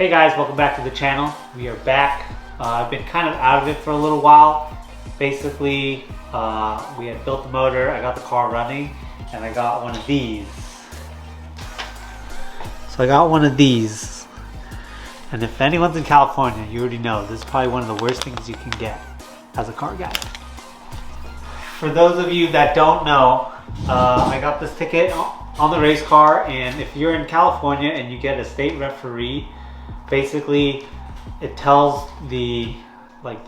Hey guys, welcome back to the channel. We are back. I've been kind of out of it for a little while. Basically, we had built the motor, I got the car running, and I got one of these. So I got one of these. And if anyone's in California, you already know this is probably one of the worst things you can get as a car guy. For those of you that don't know, I got this ticket on the race car, and if you're in California and you get a state referee, basically it tells the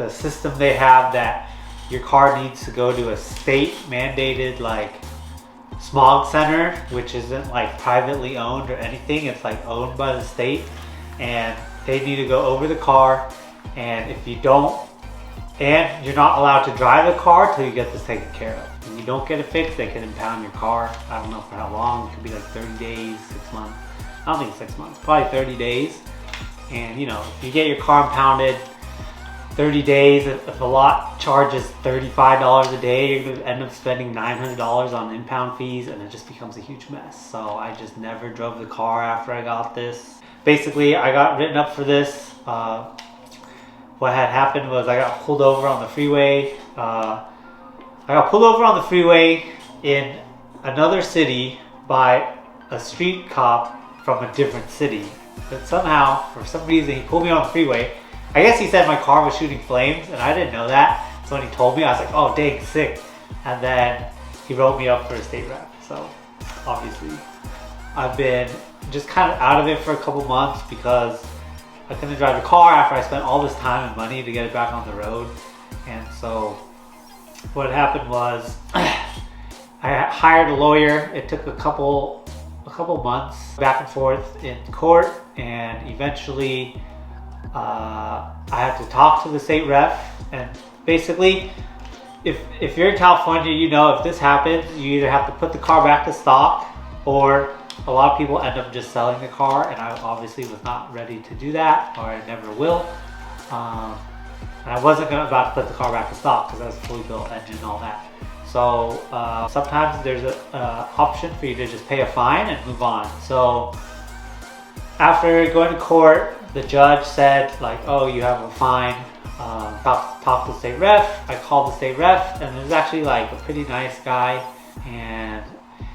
system they have that your car needs to go to a state mandated smog center, which isn't privately owned or anything. It's owned by the state, and they need to go over the car, and if you don't, and you're not allowed to drive the car till you get this taken care of. If you don't get it fixed, they can impound your car. I don't know for how long. It could be 30 days, 6 months. I don't think 6 months, probably 30 days. And if you get your car impounded 30 days, if a lot charges $35 a day, you're gonna end up spending $900 on impound fees, and it just becomes a huge mess. So I just never drove the car after I got this. Basically, I got written up for this. What had happened was I got pulled over on the freeway. In another city by a street cop from a different city. But somehow, for some reason, he pulled me on the freeway. I guess he said my car was shooting flames, and I didn't know that. So when he told me, I was like, oh dang, sick. And then he wrote me up for a state rep. So obviously, I've been just kind of out of it for a couple months because I couldn't drive the car after I spent all this time and money to get it back on the road. And so what happened was I hired a lawyer. It took a couple months back and forth in court, and eventually I had to talk to the state rep. And basically, if you're in California, if this happens, you either have to put the car back to stock, or a lot of people end up just selling the car, and I obviously was not ready to do that, or I never will. And I wasn't about to put the car back to stock because I was fully built engine and all that. So sometimes there's an option for you to just pay a fine and move on. So after going to court, the judge said oh, you have a fine. Talk to the state rep. I called the state rep, and there's actually a pretty nice guy, and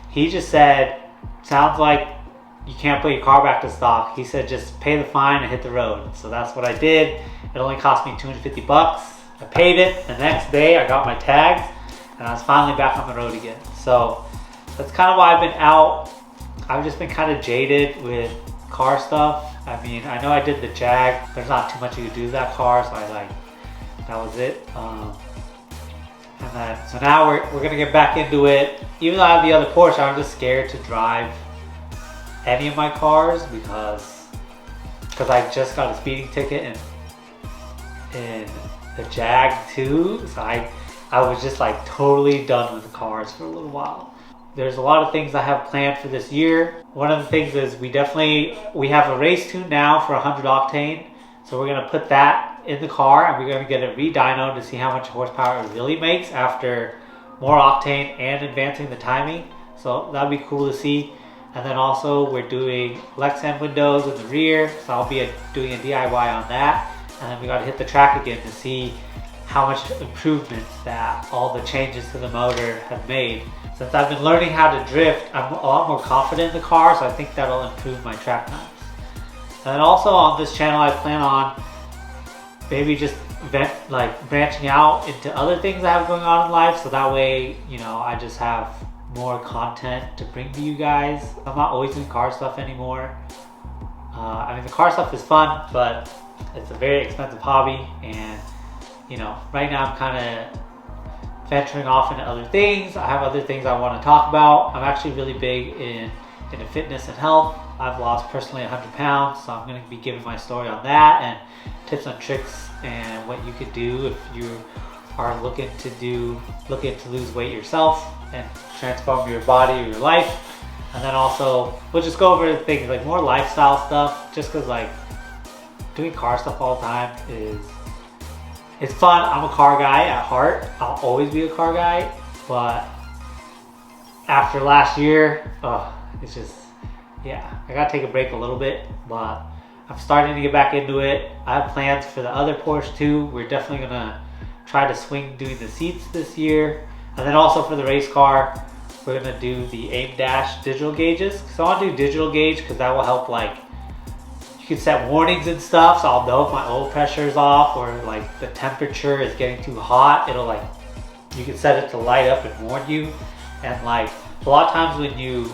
he just said, sounds like you can't put your car back to stock. He said just pay the fine and hit the road. So that's what I did. It only cost me $250. I paid it. The next day I got my tags, and I was finally back on the road again. So that's kind of why I've been out. I've just been kind of jaded with car stuff. I mean, I know I did the Jag. There's not too much you can do to that car, so that was it. So now we're gonna get back into it. Even though I have the other Porsche, I'm just scared to drive any of my cars because I just got a speeding ticket in the Jag too. So I was just totally done with the cars for a little while. There's a lot of things I have planned for this year. One of the things is we have a race tune now for 100 octane. So we're gonna put that in the car, and we're gonna get it re-dynoed to see how much horsepower it really makes after more octane and advancing the timing. So that'd be cool to see. And then also we're doing Lexan windows in the rear, so I'll be doing a DIY on that. And then we gotta hit the track again to see how much improvements that all the changes to the motor have made. Since I've been learning how to drift, I'm a lot more confident in the car, so I think that'll improve my track times. And then also on this channel, I plan on maybe just branching out into other things I have going on in life, so that way, I just have more content to bring to you guys. I'm not always doing car stuff anymore. I mean, the car stuff is fun, but it's a very expensive hobby, and right now I'm kind of venturing off into other things. I have other things I want to talk about. I'm actually really big into fitness and health. I've lost personally 100 pounds, so I'm going to be giving my story on that, and tips and tricks, and what you could do if you are looking to lose weight yourself and transform your body or your life. And then also we'll just go over things more lifestyle stuff, just because doing car stuff all the time it's fun. I'm a car guy at heart. I'll always be a car guy, but after last year, it's just, yeah, I gotta take a break a little bit, but I'm starting to get back into it. I have plans for the other Porsche too. We're definitely gonna try to swing doing the seats this year. And then also for the race car, we're gonna do the aim dash digital gauges. So I wanna do digital gauge because that will help, like, you can set warnings and stuff, so I'll know if my oil pressure is off or like the temperature is getting too hot. It'll, like, you can set it to light up and warn you. And like a lot of times when you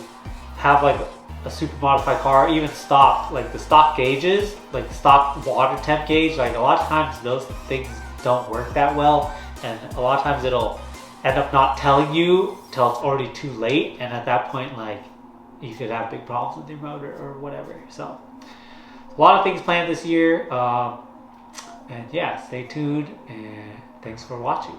have like a super modified car, even stock, like the stock gauges, like the stock water temp gauge, like a lot of times those things don't work that well, and a lot of times it'll end up not telling you till it's already too late, and at that point, like, you could have big problems with your motor or whatever. So a lot of things planned this year, and yeah, stay tuned, and thanks for watching.